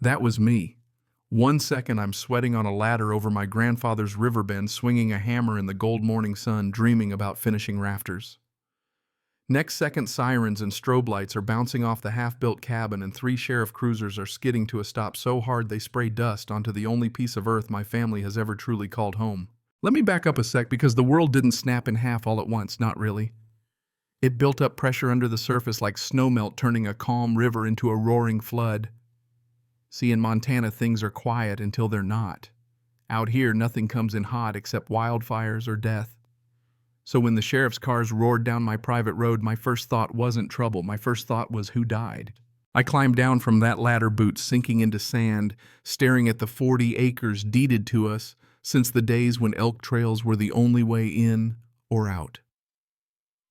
That was me. 1 second I'm sweating on a ladder over my grandfather's river bend, swinging a hammer in the gold morning sun, dreaming about finishing rafters. Next second, sirens and strobe lights are bouncing off the half-built cabin, and 3 sheriff cruisers are skidding to a stop so hard they spray dust onto the only piece of earth my family has ever truly called home. Let me back up a sec, because the world didn't snap in half all at once, not really. It built up pressure under the surface like snowmelt turning a calm river into a roaring flood. See, in Montana things are quiet until they're not. Out here nothing comes in hot except wildfires or death. So when the sheriff's cars roared down my private road, my first thought wasn't trouble. My first thought was, who died? I climbed down from that ladder, boots sinking into sand, staring at the 40 acres deeded to us since the days when elk trails were the only way in or out.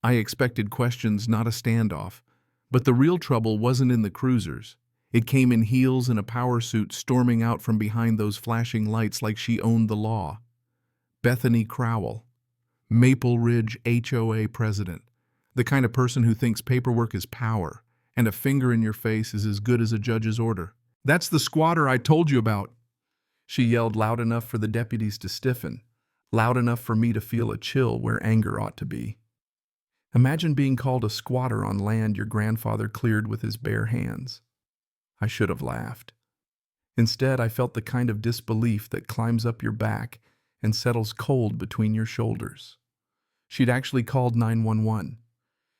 I expected questions, not a standoff. But the real trouble wasn't in the cruisers. It came in heels and a power suit, storming out from behind those flashing lights like she owned the law. Bethany Crowell, Maple Ridge HOA president, the kind of person who thinks paperwork is power and a finger in your face is as good as a judge's order. "That's the squatter I told you about," she yelled, loud enough for the deputies to stiffen, loud enough for me to feel a chill where anger ought to be. Imagine being called a squatter on land your grandfather cleared with his bare hands. I should have laughed. Instead, I felt the kind of disbelief that climbs up your back and settles cold between your shoulders. She'd actually called 911.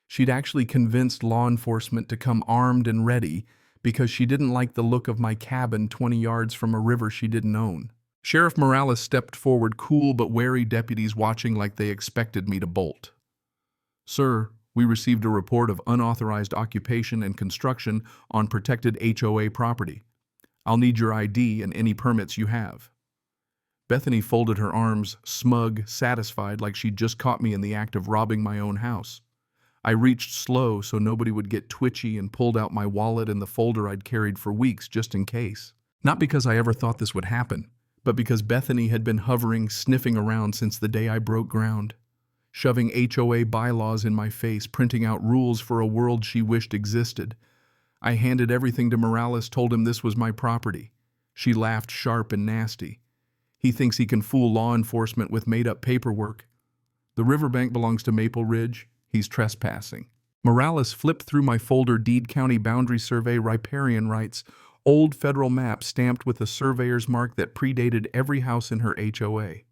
She'd actually convinced law enforcement to come armed and ready because she didn't like the look of my cabin 20 yards from a river she didn't own. Sheriff Morales stepped forward, cool but wary, deputies watching like they expected me to bolt. "Sir, we received a report of unauthorized occupation and construction on protected HOA property. I'll need your ID and any permits you have." Bethany folded her arms, smug, satisfied, like she'd just caught me in the act of robbing my own house. I reached slow so nobody would get twitchy and pulled out my wallet and the folder I'd carried for weeks just in case. Not because I ever thought this would happen, but because Bethany had been hovering, sniffing around since the day I broke ground, shoving HOA bylaws in my face, printing out rules for a world she wished existed. I handed everything to Morales, told him this was my property. She laughed, sharp and nasty. "He thinks he can fool law enforcement with made-up paperwork. The riverbank belongs to Maple Ridge. He's trespassing." Morales flipped through my folder. "Deed County Boundary Survey, riparian rights, old federal map stamped with a surveyor's mark that predated every house in her HOA."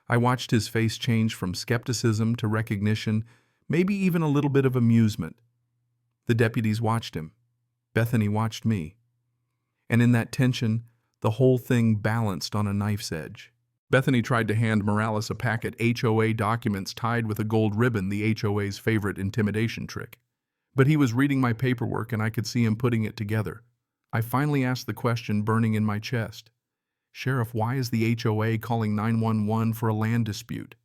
I watched his face change from skepticism to recognition, maybe even a little bit of amusement. The deputies watched him. Bethany watched me. And in that tension, the whole thing balanced on a knife's edge. Bethany tried to hand Morales a packet of HOA documents tied with a gold ribbon, the HOA's favorite intimidation trick. But he was reading my paperwork and I could see him putting it together. I finally asked the question burning in my chest. "Sheriff, why is the HOA calling 911 for a land dispute?"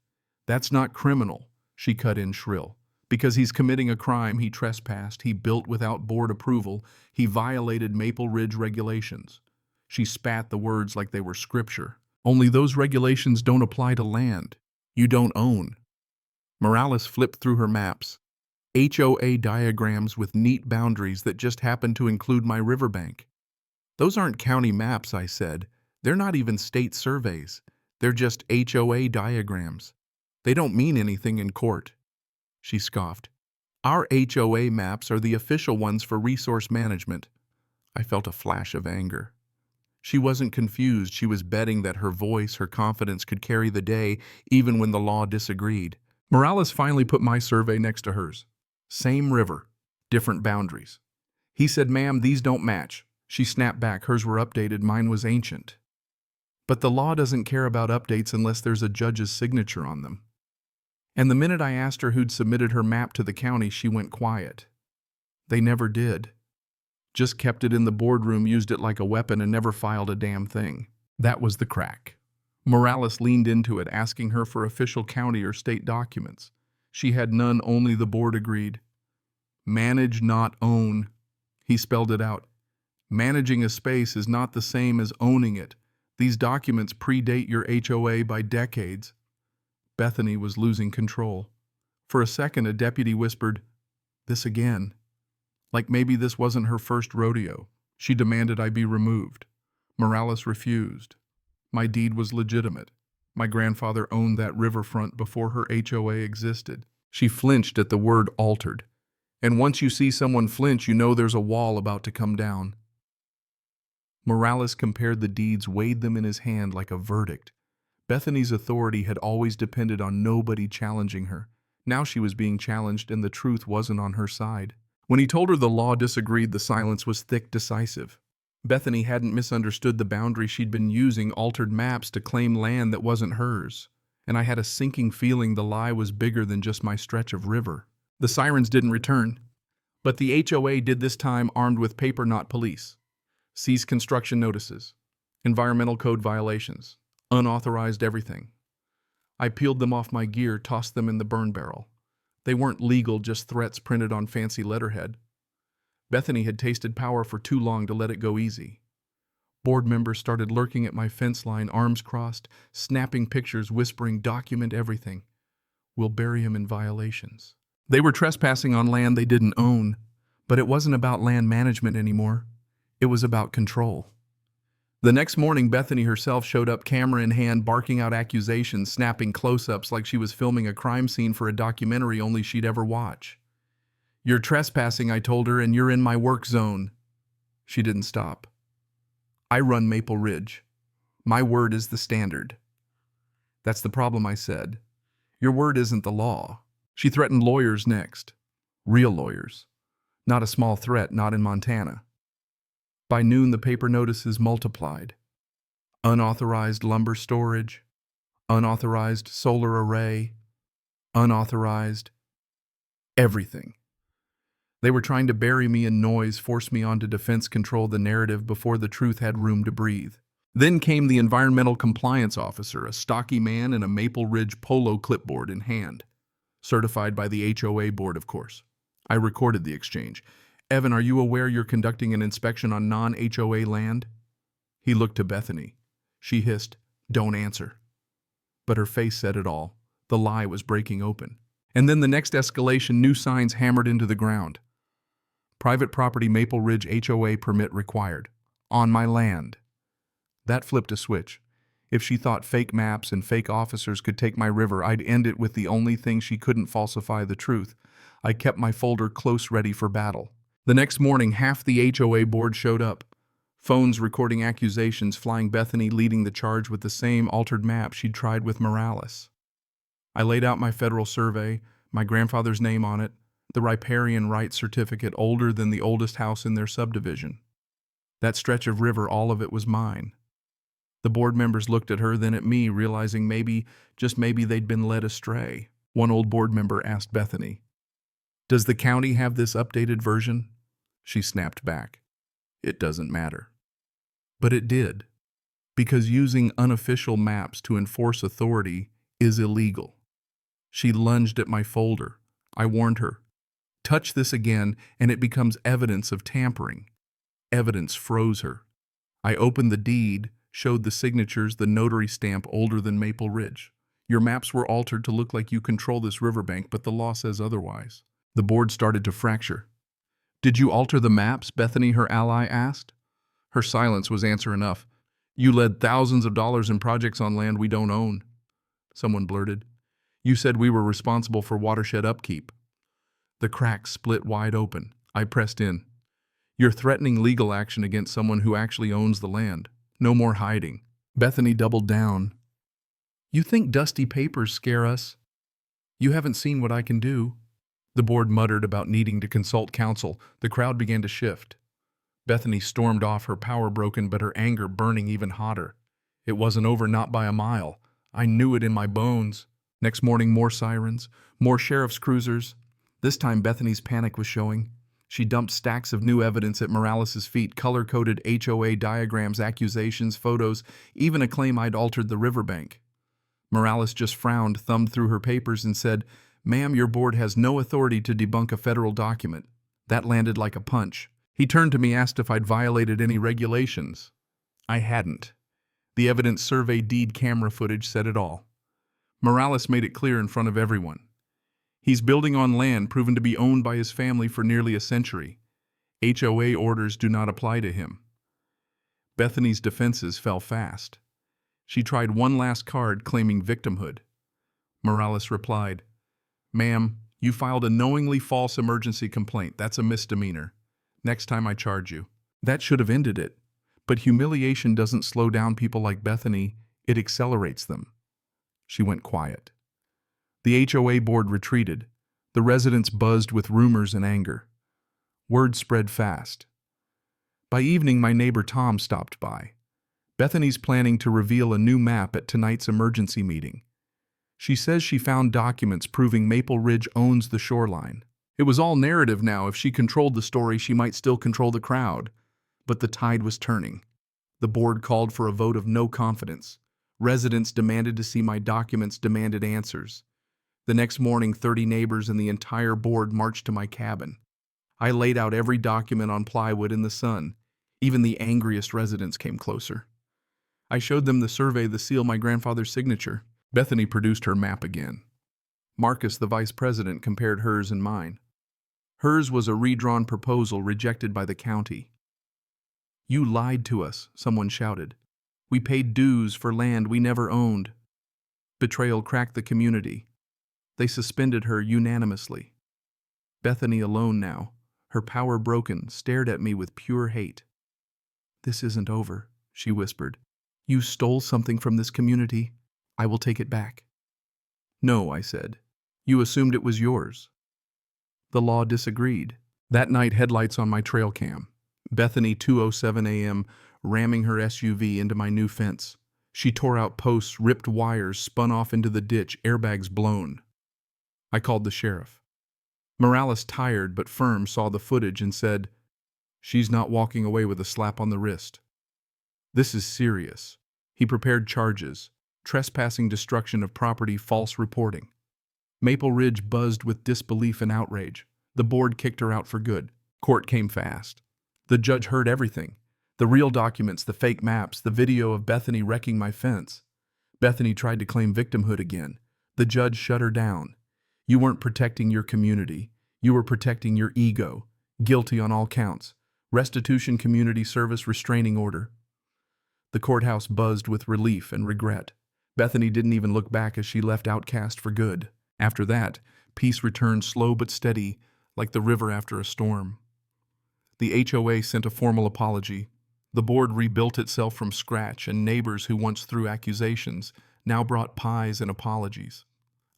"That's not criminal," she cut in shrill. "Because he's committing a crime. He trespassed. He built without board approval. He violated Maple Ridge regulations." She spat the words like they were scripture. "Only those regulations don't apply to land you don't own." Morales flipped through her maps. HOA diagrams with neat boundaries that just happened to include my riverbank. "Those aren't county maps," I said. "They're not even state surveys. They're just HOA diagrams. They don't mean anything in court." She scoffed. "Our HOA maps are the official ones for resource management." I felt a flash of anger. She wasn't confused. She was betting that her voice, her confidence could carry the day even when the law disagreed. Morales finally put my survey next to hers. Same river, different boundaries. He said, "Ma'am, these don't match." She snapped back. Hers were updated, mine was ancient. But the law doesn't care about updates unless there's a judge's signature on them. And the minute I asked her who'd submitted her map to the county, she went quiet. They never did. Just kept it in the boardroom, used it like a weapon, and never filed a damn thing. That was the crack. Morales leaned into it, asking her for official county or state documents. She had none, only the board agreed. "Manage, not own." He spelled it out. "Managing a space is not the same as owning it. These documents predate your HOA by decades." Bethany was losing control. For a second, a deputy whispered, "This again." Like maybe this wasn't her first rodeo. She demanded I be removed. Morales refused. My deed was legitimate. My grandfather owned that riverfront before her HOA existed. She flinched at the word altered. And once you see someone flinch, you know there's a wall about to come down. Morales compared the deeds, weighed them in his hand like a verdict. Bethany's authority had always depended on nobody challenging her. Now she was being challenged, and the truth wasn't on her side. When he told her the law disagreed, the silence was thick, decisive. Bethany hadn't misunderstood the boundary. She'd been using altered maps to claim land that wasn't hers. And I had a sinking feeling the lie was bigger than just my stretch of river. The sirens didn't return. But the HOA did, this time armed with paper, not police. Cease construction notices. Environmental code violations. Unauthorized everything. I peeled them off my gear, tossed them in the burn barrel. They weren't legal, just threats printed on fancy letterhead. Bethany had tasted power for too long to let it go easy. Board members started lurking at my fence line, arms crossed, snapping pictures, whispering, "Document everything. We'll bury him in violations." They were trespassing on land they didn't own, but it wasn't about land management anymore. It was about control. The next morning, Bethany herself showed up, camera in hand, barking out accusations, snapping close-ups like she was filming a crime scene for a documentary only she'd ever watch. "You're trespassing," I told her, "and you're in my work zone." She didn't stop. "I run Maple Ridge. My word is the standard." "That's the problem," I said. "Your word isn't the law." She threatened lawyers next. Real lawyers. Not a small threat, not in Montana. By noon, the paper notices multiplied. Unauthorized lumber storage, unauthorized solar array, unauthorized everything. They were trying to bury me in noise, force me onto defense, control the narrative before the truth had room to breathe. Then came the environmental compliance officer, a stocky man in a Maple Ridge polo clipboard in hand. Certified by the HOA board, of course. I recorded the exchange. "Evan, are you aware you're conducting an inspection on non-HOA land?" He looked to Bethany. She hissed, "Don't answer." But her face said it all. The lie was breaking open. And then the next escalation, new signs hammered into the ground. "Private property, Maple Ridge, HOA permit required. On my land." That flipped a switch. If she thought fake maps and fake officers could take my river, I'd end it with the only thing she couldn't falsify: the truth. I kept my folder close, ready for battle. The next morning, half the HOA board showed up. Phones recording accusations, flying Bethany leading the charge with the same altered map she'd tried with Morales. I laid out my federal survey, my grandfather's name on it, the riparian rights certificate, older than the oldest house in their subdivision. That stretch of river, all of it was mine. The board members looked at her, then at me, realizing maybe, just maybe, they'd been led astray. One old board member asked Bethany, "Does the county have this updated version?" She snapped back, "It doesn't matter." But it did, because using unofficial maps to enforce authority is illegal. She lunged at my folder. I warned her, "Touch this again and it becomes evidence of tampering." Evidence froze her. I opened the deed, showed the signatures, the notary stamp older than Maple Ridge. "Your maps were altered to look like you control this riverbank, but the law says otherwise." The board started to fracture. "Did you alter the maps?" Bethany, her ally, asked. Her silence was answer enough. "You led thousands of dollars in projects on land we don't own," someone blurted. "You said we were responsible for watershed upkeep." The cracks split wide open. I pressed in. "You're threatening legal action against someone who actually owns the land. No more hiding." Bethany doubled down. "You think dusty papers scare us? You haven't seen what I can do." The board muttered about needing to consult counsel. The crowd began to shift. Bethany stormed off, her power broken, but her anger burning even hotter. It wasn't over, not by a mile. I knew it in my bones. Next morning, more sirens, more sheriff's cruisers. This time, Bethany's panic was showing. She dumped stacks of new evidence at Morales' feet, color-coded HOA diagrams, accusations, photos, even a claim I'd altered the riverbank. Morales just frowned, thumbed through her papers, and said, "Ma'am, your board has no authority to debunk a federal document." That landed like a punch. He turned to me, asked if I'd violated any regulations. I hadn't. The evidence survey deed camera footage said it all. Morales made it clear in front of everyone. He's building on land proven to be owned by his family for nearly a century. HOA orders do not apply to him. Bethany's defenses fell fast. She tried one last card claiming victimhood. Morales replied, "Ma'am, you filed a knowingly false emergency complaint. That's a misdemeanor. Next time I charge you." That should have ended it. But humiliation doesn't slow down people like Bethany, it accelerates them. She went quiet. The HOA board retreated. The residents buzzed with rumors and anger. Word spread fast. By evening, my neighbor Tom stopped by. Bethany's planning to reveal a new map at tonight's emergency meeting. She says she found documents proving Maple Ridge owns the shoreline. It was all narrative now. If she controlled the story, she might still control the crowd. But the tide was turning. The board called for a vote of no confidence. Residents demanded to see my documents, demanded answers. The next morning, 30 neighbors and the entire board marched to my cabin. I laid out every document on plywood in the sun. Even the angriest residents came closer. I showed them the survey, the seal, my grandfather's signature. Bethany produced her map again. Marcus, the vice president, compared hers and mine. Hers was a redrawn proposal rejected by the county. "You lied to us," someone shouted. "We paid dues for land we never owned." Betrayal cracked the community. They suspended her unanimously. Bethany, alone now, her power broken, stared at me with pure hate. "This isn't over," she whispered. "You stole something from this community. I will take it back." "No," I said. "You assumed it was yours." The law disagreed. That night, headlights on my trail cam. Bethany, 2:07 a.m., ramming her SUV into my new fence. She tore out posts, ripped wires, spun off into the ditch, airbags blown. I called the sheriff. Morales, tired but firm, saw the footage and said, "She's not walking away with a slap on the wrist." This is serious. He prepared charges: trespassing, destruction of property, false reporting. Maple Ridge buzzed with disbelief and outrage. The board kicked her out for good. Court came fast. The judge heard everything. The real documents, the fake maps, the video of Bethany wrecking my fence. Bethany tried to claim victimhood again. The judge shut her down. "You weren't protecting your community. You were protecting your ego. Guilty on all counts. Restitution, community service, restraining order." The courthouse buzzed with relief and regret. Bethany didn't even look back as she left outcast for good. After that, peace returned, slow but steady, like the river after a storm. The HOA sent a formal apology. The board rebuilt itself from scratch, and neighbors who once threw accusations now brought pies and apologies.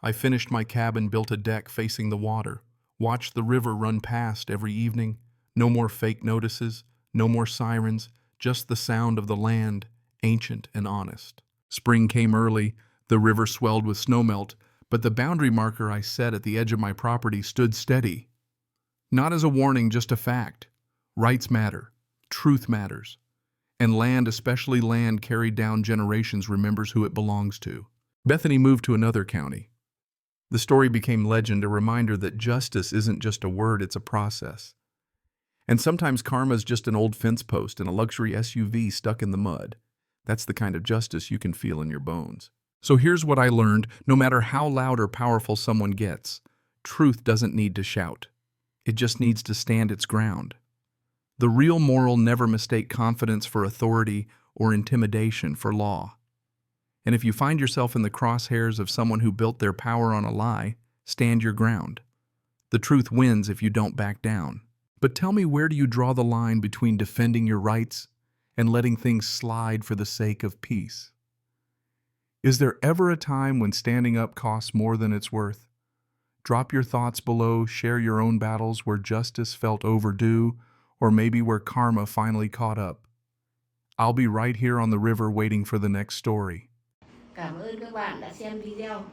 I finished my cabin, built a deck facing the water, watched the river run past every evening. No more fake notices, no more sirens, just the sound of the land, ancient and honest. Spring came early, the river swelled with snowmelt, but the boundary marker I set at the edge of my property stood steady. Not as a warning, just a fact. Rights matter. Truth matters. And land, especially land carried down generations, remembers who it belongs to. Bethany moved to another county. The story became legend, a reminder that justice isn't just a word, it's a process. And sometimes karma's just an old fence post and a luxury SUV stuck in the mud. That's the kind of justice you can feel in your bones. So here's what I learned: no matter how loud or powerful someone gets, truth doesn't need to shout. It just needs to stand its ground. The real moral: never mistake confidence for authority or intimidation for law. And if you find yourself in the crosshairs of someone who built their power on a lie, stand your ground. The truth wins if you don't back down. But tell me, where do you draw the line between defending your rights and letting things slide for the sake of peace? Is there ever a time when standing up costs more than it's worth? Drop your thoughts below, share your own battles where justice felt overdue, or maybe where karma finally caught up. I'll be right here on the river waiting for the next story. Cảm ơn các bạn đã xem video.